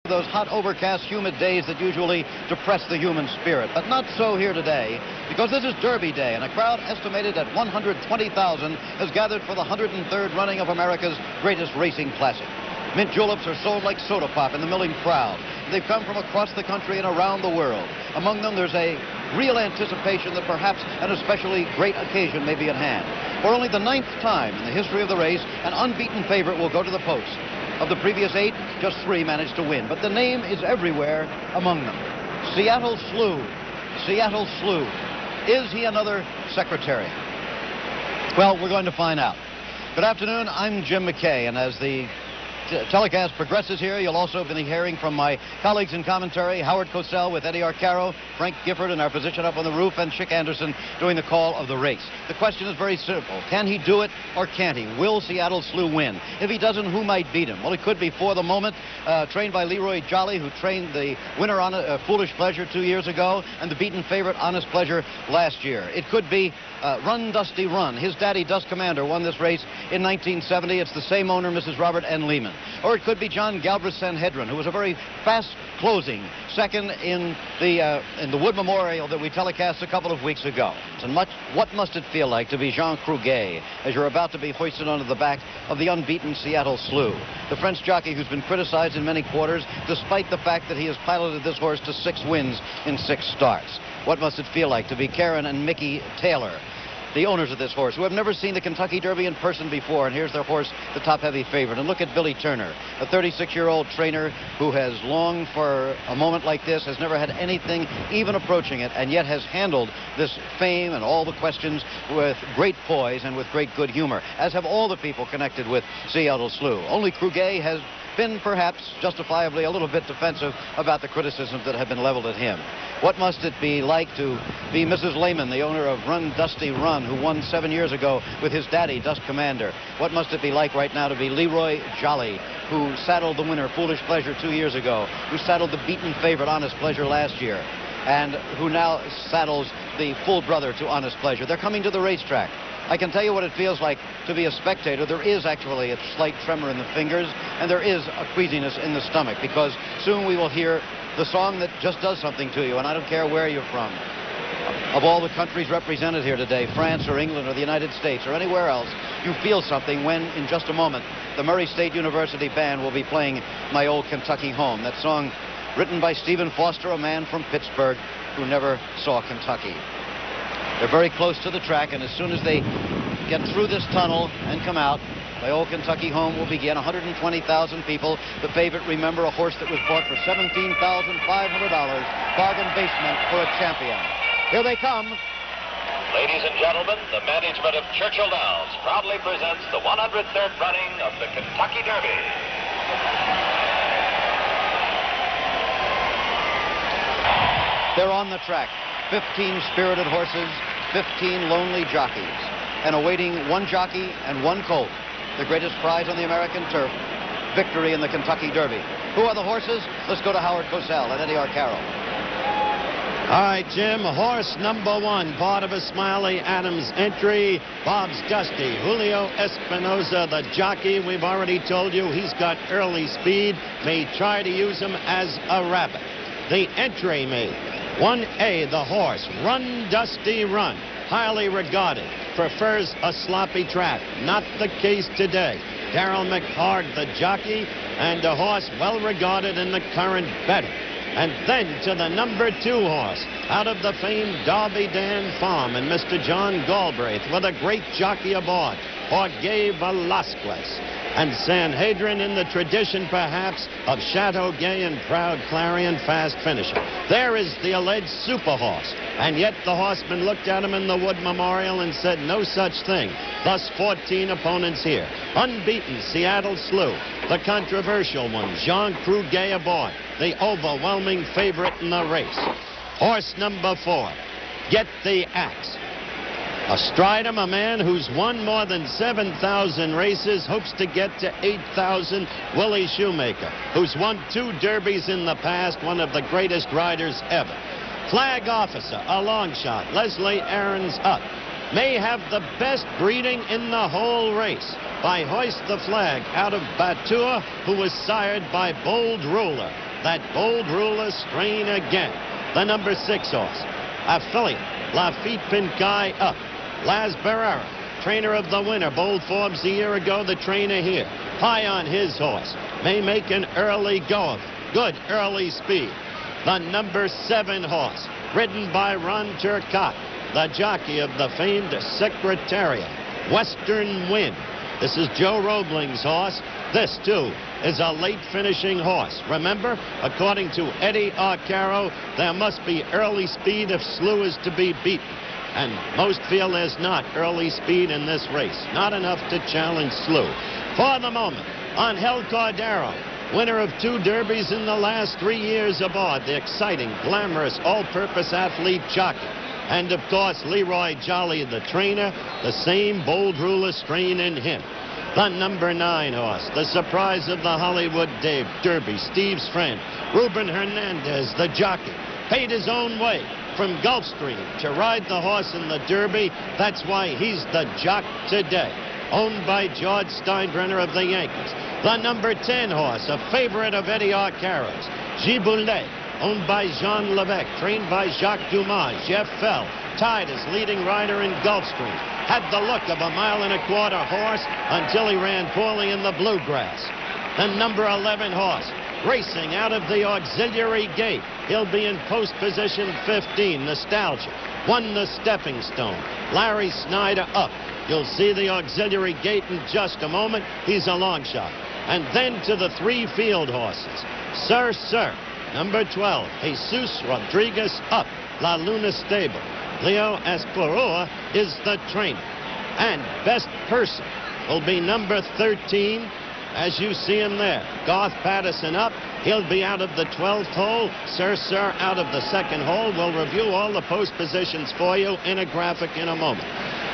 Those hot, overcast, humid days that usually depress the human spirit. But not so here today, because this is Derby Day, and a crowd estimated at 120,000 has gathered for the 103rd running of America's greatest racing classic. Mint juleps are sold like soda pop in the milling crowd. They've come from across the country and around the world. Among them, there's a real anticipation that perhaps an especially great occasion may be at hand. For only the 9th time in the history of the race, an unbeaten favorite will go to the post. Of the previous 8, just 3 managed to win, but the name is everywhere among them. Seattle Slew. Seattle Slew. Is he another secretary? Well, we're going to find out. Good afternoon, I'm Jim McKay, and as the telecast progresses here, you'll also be hearing from my colleagues in commentary, Howard Cosell with Eddie Arcaro, Frank Gifford in our position up on the roof, and Chick Anderson doing the call of the race. The question is very simple. Can he do it or can't he? Will Seattle Slew win? If he doesn't, who might beat him? Well, it could be For the Moment, trained by Leroy Jolly, who trained the winner on Foolish Pleasure 2 years ago, and the beaten favorite Honest Pleasure last year. It could be Run Dusty Run. His daddy, Dust Commander, won this race in 1970. It's the same owner, Mrs. Robert N. Lehman. Or it could be John Galbraith Sanhedrin, who was a very fast closing second in the Wood Memorial that we telecast a couple of weeks ago. And what must it feel like to be Jean Cruguet as you're about to be hoisted onto the back of the unbeaten Seattle Slew? The French jockey who's been criticized in many quarters, despite the fact that he has piloted this horse to 6 wins in 6 starts. What must it feel like to be Karen and Mickey Taylor, the owners of this horse, who have never seen the Kentucky Derby in person before, and here's their horse, the top-heavy favorite. And look at Billy Turner, a 36-year-old trainer who has longed for a moment like this, has never had anything even approaching it, and yet has handled this fame and all the questions with great poise and with great good humor, as have all the people connected with Seattle Slew. Only Cruguet has been perhaps justifiably a little bit defensive about the criticisms that have been leveled at him. What must it be like to be Mrs. Lehman, the owner of Run Dusty Run, who won 7 years ago with his daddy, Dust Commander? What must it be like right now to be Leroy Jolly, who saddled the winner, Foolish Pleasure, 2 years ago, who saddled the beaten favorite, Honest Pleasure, last year, and who now saddles the full brother to Honest Pleasure? They're coming to the racetrack. I can tell you what it feels like to be a spectator. There is actually a slight tremor in the fingers, and there is a queasiness in the stomach, because soon we will hear the song that just does something to you, and I don't care where you're from. Of all the countries represented here today, France or England or the United States or anywhere else, you feel something when, in just a moment, the Murray State University Band will be playing My Old Kentucky Home, that song written by Stephen Foster, a man from Pittsburgh who never saw Kentucky. They're very close to the track, and as soon as they get through this tunnel and come out, My Old Kentucky Home will begin. 120,000 people. The favorite, remember, a horse that was bought for $17,500. Bargain basement for a champion. Here they come. Ladies and gentlemen, the management of Churchill Downs proudly presents the 103rd running of the Kentucky Derby. They're on the track. 15 spirited horses, 15 lonely jockeys, and awaiting one jockey and one colt, the greatest prize on the American turf, victory in the Kentucky Derby. Who are the horses? Let's go to Howard Cosell and Eddie Arcaro. All right, Jim, horse number 1, part of a Smiley Adams entry, Bob's Dusty. Julio Espinoza, the jockey, we've already told you he's got early speed, may try to use him as a rabbit. The entry made. 1A, the horse, Run Dusty Run, highly regarded, prefers a sloppy track. Not the case today. Darrell McHarg, the jockey, and a horse well regarded in the current betting. And then to the number 2 horse, out of the famed Darby Dan Farm, and Mr. John Galbraith with a great jockey aboard, Jorge Velasquez. And Sanhedrin in the tradition, perhaps, of Chateau Gay and Proud Clarion fast finisher. There is the alleged super horse, and yet the horseman looked at him in the Wood Memorial and said no such thing. Thus 14 opponents here. Unbeaten Seattle Slew, the controversial one, Jean Cruguet aboard, the overwhelming favorite in the race. Horse number 4, Get the Axe. Astride him, a man who's won more than 7,000 races, hopes to get to 8,000, Willie Shoemaker, who's won 2 derbies in the past, one of the greatest riders ever. Flag officer, a long shot, Leslie Aarons up, may have the best breeding in the whole race by Hoist the Flag out of Batur, who was sired by Bold Ruler. that bold ruler strain again. The number 6 horse, affiliate Lafitte Pincaille up. Laz Barrera, trainer of the winner, Bold Forbes a year ago, the trainer here. High on his horse, may make an early go of it. Good early speed. The number 7 horse, ridden by Ron Turcotte, the jockey of the famed Secretariat, Western Wind. This is Joe Roebling's horse. This, too, is a late finishing horse. Remember, according to Eddie Arcaro, there must be early speed if Slew is to be beaten. And most feel there's not early speed in this race. Not enough to challenge Slew. For the moment, Angel Cordero, winner of 2 derbies in the last 3 years aboard the exciting, glamorous, all-purpose athlete jockey. And, of course, Leroy Jolly, the trainer, the same bold ruler strain in him. The number 9 horse, the surprise of the Hollywood Derby, Steve's friend, Ruben Hernandez, the jockey, paid his own way from Gulfstream to ride the horse in the Derby. That's why he's the jock today. Owned by George Steinbrenner of the Yankees. The number 10 horse, a favorite of Eddie Arcaro's, Giboulet, owned by Jean Levesque, trained by Jacques Dumas. Jeff Fell, tied as leading rider in Gulfstream. Had the look of a 1.25 mile horse until he ran poorly in the Bluegrass. The number 11 horse, racing out of the auxiliary gate. He'll be in post position 15, Nostalgia. Won the Stepping Stone. Larry Snyder up. You'll see the auxiliary gate in just a moment. He's a long shot. And then to the 3 field horses. Sir, number 12, Jesus Rodriguez up, La Luna Stable. Leo Esparua is the trainer. And best person will be number 13, as you see him there. Garth Patterson up. He'll be out of the 12th hole. Sir out of the 2nd hole. We'll review all the post positions for you in a graphic in a moment.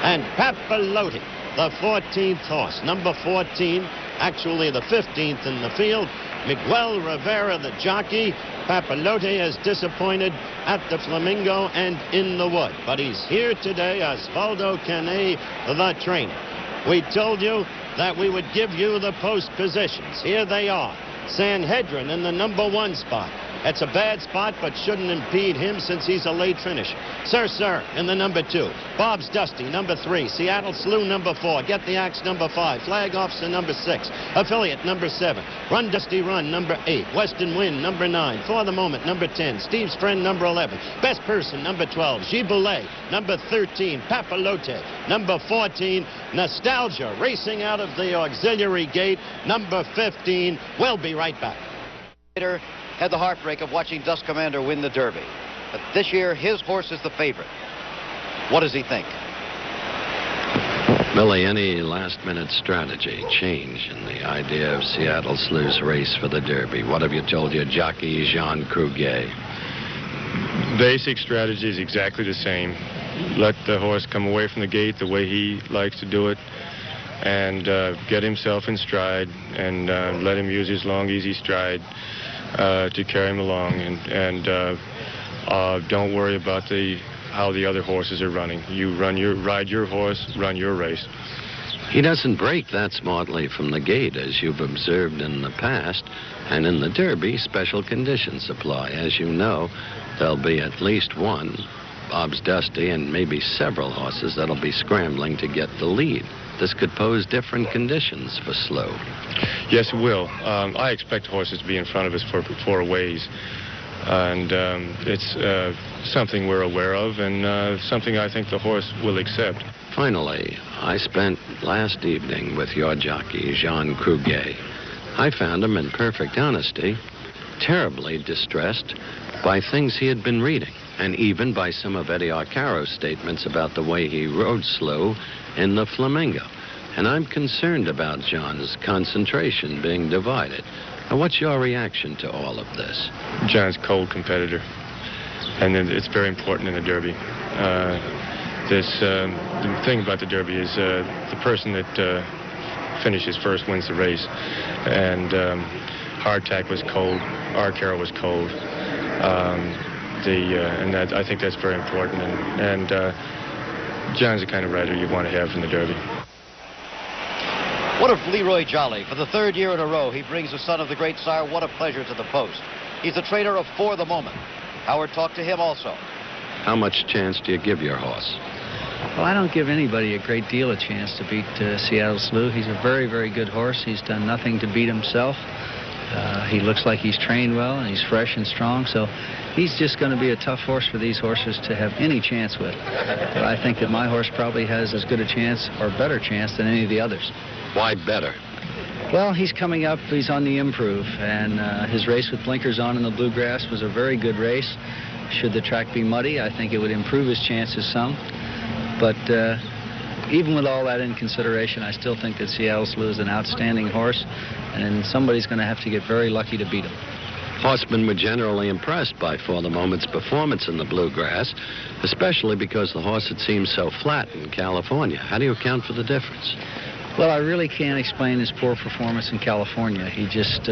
And Papalote, the 14th horse, number 14, actually the 15th in the field. Miguel Rivera, the jockey. Papalote is disappointed at the Flamingo and in the Wood. But he's here today, Osvaldo Canet, the trainer. We told you that we would give you the post positions. Here they are. Sanhedrin in the number 1 spot. It's a bad spot, but shouldn't impede him since he's a late finisher. Sir in the number 2. Bob's Dusty, number 3. Seattle Slew, number 4. Get the Axe, number 5. Flag Officer, number 6. Affiliate, number 7. Run Dusty Run, number 8. Western Wind, number 9. For the Moment, number 10. Steve's Friend, number 11. Best Person, number 12. Giboulet, number 13. Papalote, number 14. Nostalgia, racing out of the auxiliary gate, number 15. We'll be right back. Had the heartbreak of watching Dust Commander win the Derby. But this year, his horse is the favorite. What does he think? Billy, any last-minute strategy change in the idea of Seattle Slew's race for the Derby? What have you told your jockey, Jean Cruguet? Basic strategy is exactly the same. Let the horse come away from the gate the way he likes to do it, and get himself in stride, and let him use his long, easy stride to carry him along, and don't worry about how the other horses are running. You ride your horse, run your race. He doesn't break that smartly from the gate, as you've observed in the past, and in the Derby, special conditions apply. As you know, there'll be at least one, Bob's Dusty, and maybe several horses that'll be scrambling to get the lead. This could pose different conditions for Slew. Yes, it will. I expect horses to be in front of us for a ways. And it's something we're aware of, and something I think the horse will accept. Finally, I spent last evening with your jockey, Jean Cruguet. I found him in perfect honesty, terribly distressed by things he had been reading, and even by some of Eddie Arcaro's statements about the way he rode Slew in the Flamingo. And I'm concerned about John's concentration being divided. Now, what's your reaction to all of this? John's a cold competitor, and it's very important in the Derby. The thing about the Derby is the person that finishes first wins the race. And Hardtack was cold. Arcaro was cold. And I think that's very important. And John's the kind of rider you want to have in the Derby. What of Leroy Jolly? For the 3rd year in a row, he brings the son of the great sire. What a pleasure to the post. He's a trader of For the Moment. Howard talked to him also. How much chance do you give your horse? Well, I don't give anybody a great deal of chance to beat Seattle Slew. He's a very, very good horse. He's done nothing to beat himself. He looks like he's trained well, and he's fresh and strong, so he's just going to be a tough horse for these horses to have any chance with. But I think that my horse probably has as good a chance or better chance than any of the others. Why better? Well, he's coming up. He's on the improve, and his race with blinkers on in the bluegrass was a very good race. Should the track be muddy, I think it would improve his chances some. But even with all that in consideration, I still think that Seattle Slew is an outstanding horse, and somebody's going to have to get very lucky to beat him. Horsemen were generally impressed by For the Moment's performance in the bluegrass, especially because the horse had seemed so flat in California. How do you account for the difference? Well, I really can't explain his poor performance in California. He just,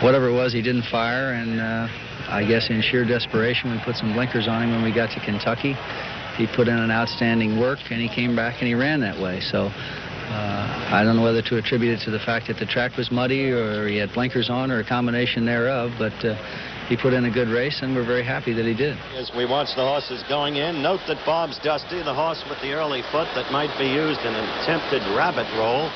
whatever it was, he didn't fire, and I guess in sheer desperation, we put some blinkers on him when we got to Kentucky. He put in an outstanding work, and he came back and he ran that way. So I don't know whether to attribute it to the fact that the track was muddy or he had blinkers on or a combination thereof, but he put in a good race, and we're very happy that he did. As we watch the horses going in, note that Bob's Dusty, the horse with the early foot that might be used in an attempted rabbit roll,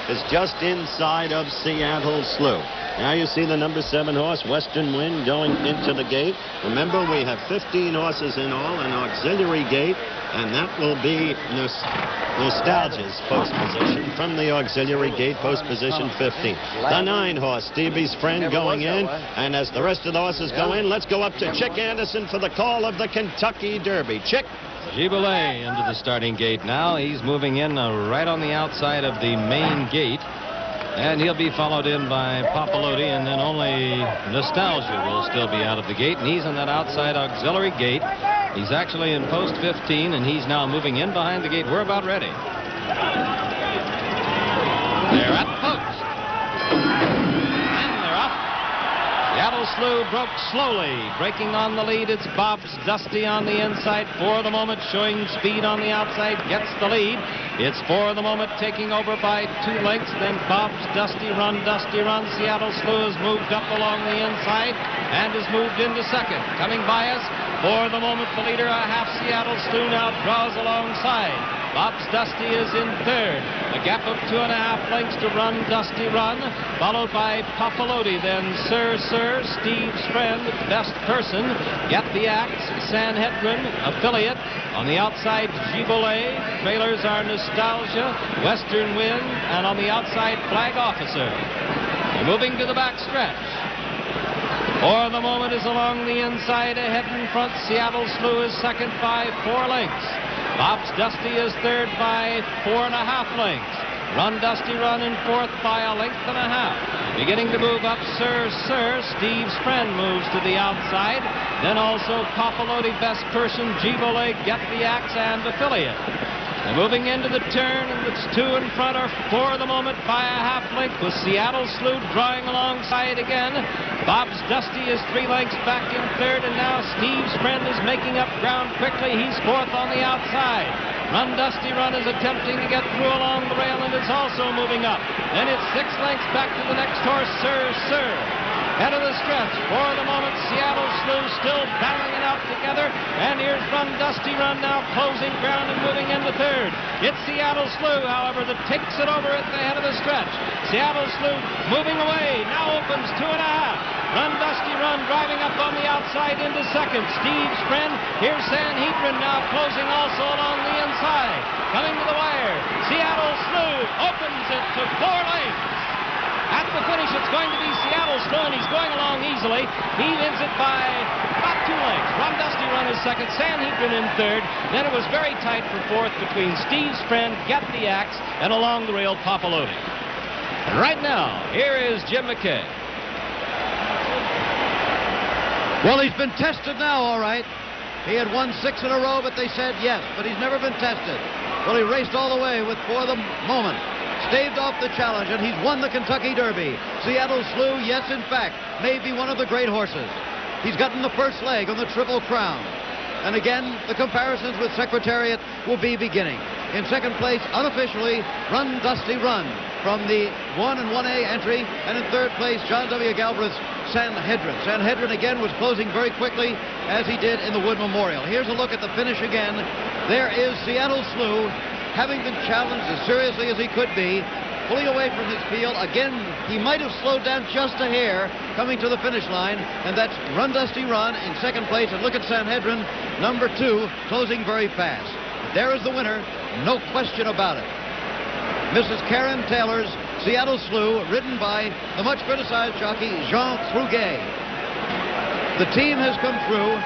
is just inside of Seattle Slew. Now you see the number 7 horse, Western Wind, going into the gate. Remember, we have 15 horses in all, an auxiliary gate, and that will be Nostalgia's post position from the auxiliary gate, post position 15. The 9 horse, Stevie's Friend, going in, and as the rest of the horses go in, let's go up to Chick Anderson for the call of the Kentucky Derby. Chick. Giboulet into the starting gate now. He's moving in right on the outside of the main gate. And he'll be followed in by Papalotti, and then only Nostalgia will still be out of the gate. And he's in that outside auxiliary gate. He's actually in post 15, and he's now moving in behind the gate. We're about ready. They're at the post. And they're up. Seattle Slew broke slowly. Breaking on the lead, it's Bob's Dusty on the inside. For the Moment, showing speed on the outside, gets the lead. It's For the Moment taking over by 2 lengths. Then Bob's Dusty Run, Seattle Slew has moved up along the inside and has moved into second. Coming by us, For the Moment, the leader, a half Seattle Slew now draws alongside. Bob's Dusty is in third. A gap of 2.5 lengths to Run, Dusty Run, followed by Papalotti. Then Sir, Steve's Friend, Best Person, Get the Axe, Sanhedrin, Affiliate. On the outside, Giboulet. Trailers are Nostalgia, Western Wind, and on the outside, Flag Officer. They're moving to the back stretch. For the Moment is along the inside, ahead in front. Seattle Slew is second by 4 lengths. Bob's Dusty is third by 4.5 lengths. Run, Dusty Run in fourth by 1.5 lengths. Beginning to move up, Sir, Steve's Friend moves to the outside. Then also Papalotti, Best Person, Giboulet, Get the Axe, and Affiliate. They're moving into the turn, and it's 2 in front or For the Moment by 1/2 length, with Seattle Slew drawing alongside again. Bob's Dusty is 3 lengths back in third, and now Steve's Friend is making up ground quickly. He's fourth on the outside. Run, Dusty Run is attempting to get through along the rail, and it's also moving up. Then it's 6 lengths back to the next horse, Sir. Head of the stretch. For the Moment, Seattle Slew still battling it out together. And here's Run, Dusty Run now closing ground and moving into third. It's Seattle Slew, however, that takes it over at the head of the stretch. Seattle Slew moving away. Now opens 2.5. Run, Dusty Run driving up on the outside into second. Steve's Friend. Here's Sanhedrin now closing also along the inside. Coming to the wire. Seattle Slew opens it to 4 lengths. At the finish, it's going to be Seattle Slew, and he's going along easily. He wins it by about 2 lengths. Run, Dusty Run is second, Sanhedrin in third. Then it was very tight for fourth between Steve's Friend, Get the Axe, and along the rail, Papalotti. And right now, here is Jim McKay. Well, he's been tested now, all right. He had won 6 in a row, but they said yes, but he's never been tested. Well, he raced all the way with For the Moment. Staved off the challenge, and he's won the Kentucky Derby. Seattle Slew, yes, in fact, may be one of the great horses. He's gotten the first leg on the Triple Crown. And again, the comparisons with Secretariat will be beginning. In second place, unofficially, Run, Dusty Run from the 1 and 1A entry. And in third place, John W. Galbraith's Sanhedrin. Sanhedrin again was closing very quickly, as he did in the Wood Memorial. Here's a look at the finish again. There is Seattle Slew, having been challenged as seriously as he could be, pulling away from his field. Again, he might have slowed down just a hair coming to the finish line, and that's Run Dusty Run in second place. And look at Sanhedrin, number 2, closing very fast. But there is the winner, no question about it. Mrs. Karen Taylor's Seattle Slew, ridden by the much criticized jockey Jean Truguet. The team has come through,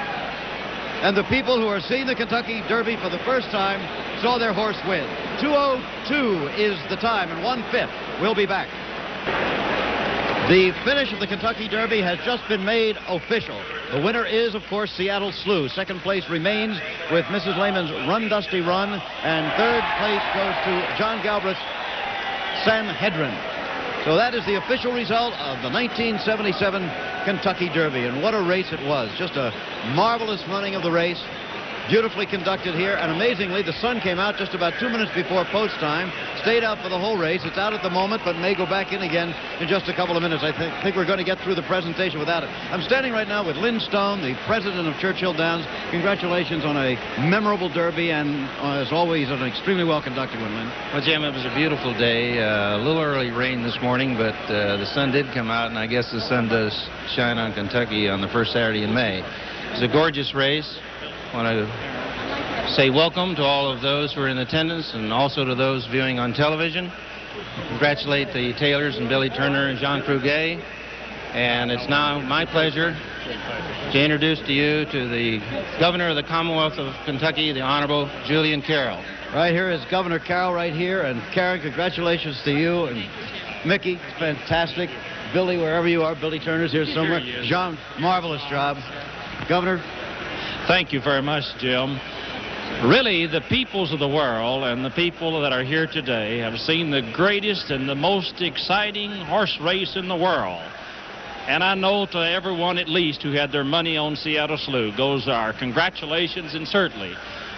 and the people who are seeing the Kentucky Derby for the first time saw their horse win. 2:02 is the time, and 1/5. We'll be back. The finish of the Kentucky Derby has just been made official. The winner is, of course, Seattle Slew. Second place remains with Mrs. Lehman's Run Dusty Run, and third place goes to John Galbraith's Sanhedrin. So that is the official result of the 1977 Kentucky Derby, and what a race it was. Just a marvelous running of the race. Beautifully conducted here, and amazingly, the sun came out just about 2 minutes before post time. Stayed out for the whole race. It's out at the moment, but may go back in again in just a couple of minutes. I think we're going to get through the presentation without it. I'm standing right now with Lynn Stone, the president of Churchill Downs. Congratulations on a memorable Derby, and as always, an extremely well-conducted one, Lynn. Well, Jim, it was a beautiful day. A little early rain this morning, but the sun did come out, and I guess the sun does shine on Kentucky on the first Saturday in May. It was a gorgeous race. I want to say welcome to all of those who are in attendance, and also to those viewing on television. Congratulate the Taylors and Billy Turner and Jean Truguet. And it's now my pleasure to introduce to you to the Governor of the Commonwealth of Kentucky, the Honorable Julian Carroll. Right here is Governor Carroll right here, and Karen, congratulations to you, and Mickey, fantastic. Billy, wherever you are, Billy Turner's here somewhere. Jean, marvelous job. Governor. Thank you very much, Jim. Really, the peoples of the world and the people that are here today have seen the greatest and the most exciting horse race in the world. And I know to everyone at least who had their money on Seattle Slew goes our congratulations, and certainly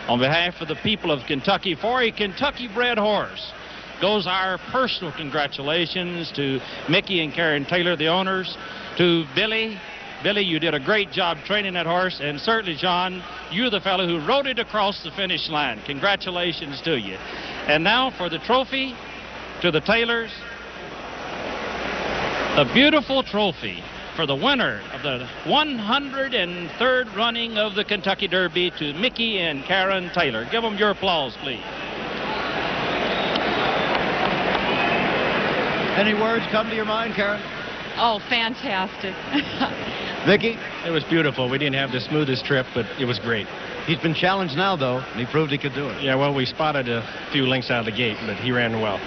on behalf of the people of Kentucky for a Kentucky-bred horse goes our personal congratulations to Mickey and Karen Taylor, the owners, to Billy. Billy, you did a great job training that horse, and certainly, John, you're the fellow who rode it across the finish line. Congratulations to you. And now for the trophy to the Taylors. A beautiful trophy for the winner of the 103rd running of the Kentucky Derby to Mickey and Karen Taylor. Give them your applause, please. Any words come to your mind, Karen? Oh, fantastic. Mickey? It was beautiful. We didn't have the smoothest trip, but it was great. He's been challenged now, though, and he proved he could do it. Yeah, well, we spotted a few lengths out of the gate, but he ran well.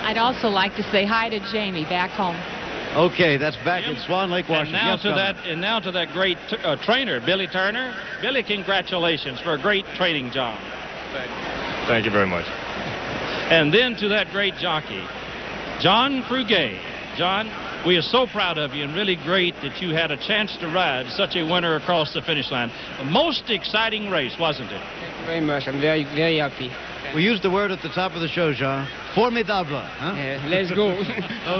I'd also like to say hi to Jamie back home. Okay, that's back in Swan Lake, Washington. And now to that great trainer, Billy Turner. Billy, congratulations for a great training job. Thank you very much. And then to that great jockey, John Truguet. John, we are so proud of you, and really great that you had a chance to ride such a winner across the finish line. A most exciting race, wasn't it? Thank you very much. I'm very, very happy. We used the word at the top of the show, Jean. Formidable. Huh? Yeah, let's go.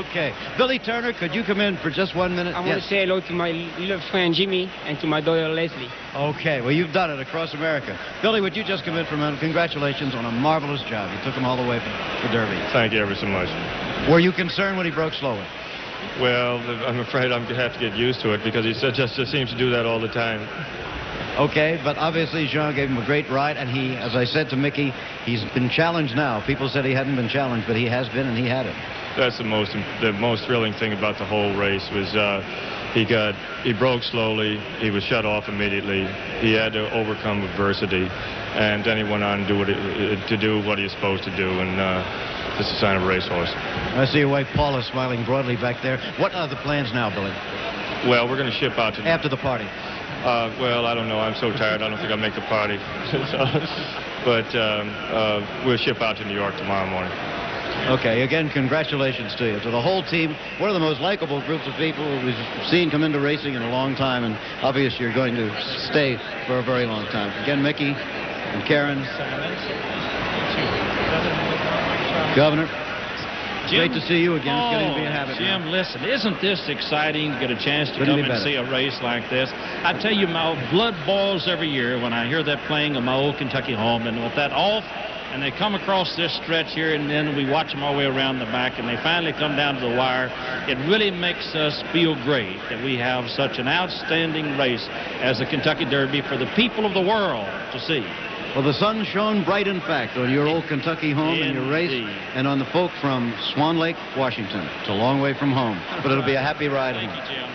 Okay. Billy Turner, could you come in for just 1 minute? I want to say hello to my little friend Jimmy and to my daughter Leslie. Okay. Well, you've done it across America. Billy, would you just come in for a minute? Congratulations on a marvelous job. You took him all the way from the Derby. Thank you ever so much. Were you concerned when he broke slowly? Well, I'm afraid I'm going to have to get used to it, because he just seems to do that all the time. Okay, but obviously Jean gave him a great ride, and he, as I said to Mickey, he's been challenged now. People said he hadn't been challenged, but he has been, and he had it. That's the most thrilling thing about the whole race was he broke slowly, he was shut off immediately, he had to overcome adversity, and then he went on to do what he was supposed to do, and it's a sign of a racehorse. I see your wife Paula smiling broadly back there. What are the plans now, Billy? Well, we're going to ship out to after the party. Well, I don't know. I'm so tired. I don't think I'll make the party. But we'll ship out to New York tomorrow morning. Okay. Again, congratulations to you. To the whole team. One of the most likable groups of people we've seen come into racing in a long time, and obviously you're going to stay for a very long time. Again, Mickey and Karen. Governor. Great to see you again. It's getting to be a habit Jim, now. listen, isn't this exciting to get a chance to Couldn't come be and better. see a race like this? I tell you, my blood boils every year when I hear that playing in my old Kentucky home, and with that off, and they come across this stretch here, and then we watch them all the way around the back, and they finally come down to the wire. It really makes us feel great that we have such an outstanding race as the Kentucky Derby for the people of the world to see. Well, the sun shone bright, in fact, on your old Kentucky home and your race, and on the folk from Swan Lake, Washington. It's a long way from home, but it'll be a happy ride home. Thank you, Jim.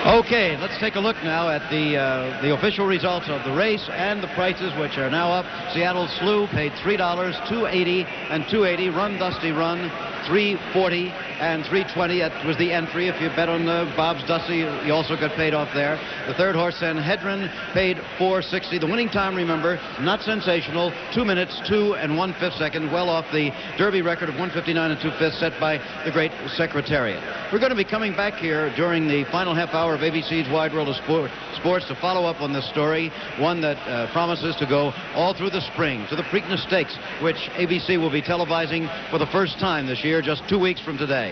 Okay, let's take a look now at the official results of the race and the prices, which are now up. Seattle Slew paid $3, $2.80 and $2.80. Run Dusty Run, $3.40 and $3.20. That was the entry. If you bet on Bob's Dusty, you also got paid off there. The third horse, Sanhedrin, paid $4.60. The winning time, remember, not sensational. 2 minutes, 2 1/5 seconds, well off the Derby record of 1:59 2/5 set by the great Secretariat. We're going to be coming back here during the final half hour of ABC's Wide World of Sports to follow up on this story, one that promises to go all through the spring to the Preakness Stakes, which ABC will be televising for the first time this year, just 2 weeks from today.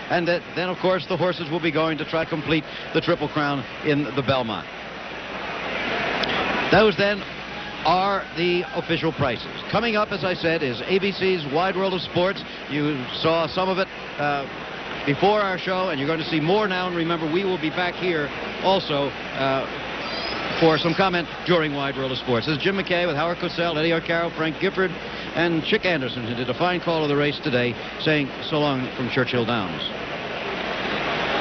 And then, of course, the horses will be going to try to complete the Triple Crown in the Belmont. Those then are the official prices. Coming up, as I said, is ABC's Wide World of Sports. You saw some of it before our show, and you're going to see more now. And remember, we will be back here also for some comment during Wide World of Sports. This is Jim McKay with Howard Cosell, Eddie Arcaro, Frank Gifford, and Chick Anderson, who did a fine call of the race today, saying so long from Churchill Downs.